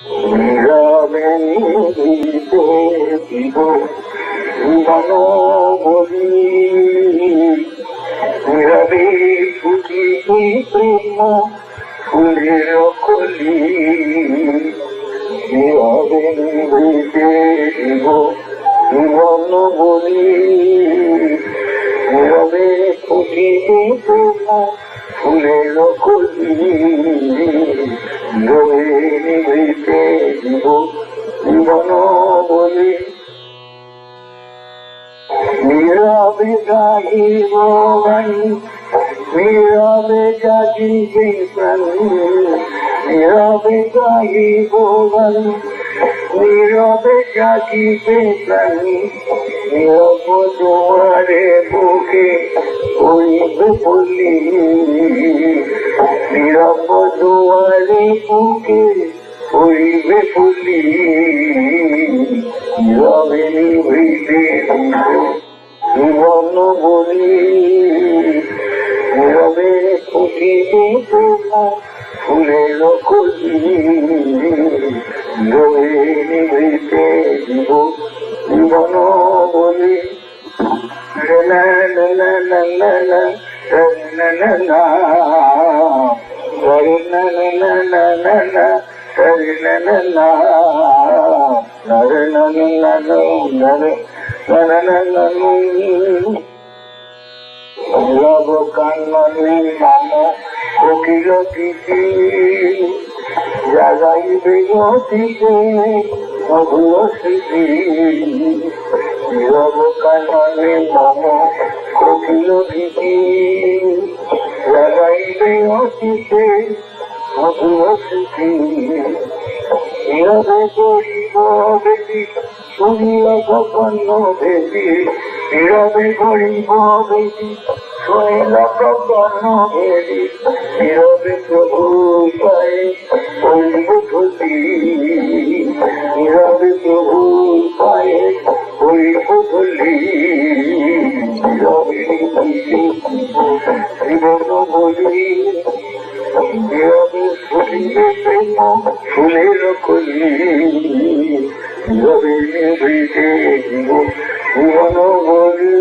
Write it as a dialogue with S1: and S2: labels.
S1: নীরবে নিভৃতে জীবন বলি, নীরবে ফুটিতে প্রেম ফুলের কলি, নীরবে নিভৃতে জীবন বলি, নীরবে ফুটিতে প্রেম ফুলের কলি, নীরবে নিভৃতে জীবন বলি। নীরবে গাহিব গানি, নীরবে জাগিবে প্রাণী, নীরবে গাহিব গানি, নীরবে জাগিবে প্রাণী, নীরব দুয়ারে বুকে হইবে পল্লী, নীরব দুয়ারে বুকে হইবে পল্লী, নীরবে নিভৃতে জীবন বলি, নীরবে ফুটিতে প্রেম ফুলের কলি, নীরবে নিভৃতে জীবন বলি। না না না না না না না না না না না না না না নীরব কাননে নাম কোকিল দিদি, জাগাইবে অতীতে মধুর স্মৃতি, নীরব কাননে নাম কোকিল দিদি, জাগাইবে অতীতে মধুর স্মৃতি, নীরবে গরিব বেদি শুনিল গোপন বেদি, নীরবে গরিব বেদি শুনিল গোপন বেদি, নীরবে প্রভু পায়ে হইব ধুতি, নীরবে প্রভু পায়ে হইব ধুলি, নীরবে জীবন বলি, নীরবে ফুটিবে প্রেম ফুলের কলি, নীরবে নিভৃতে জীবন বলি।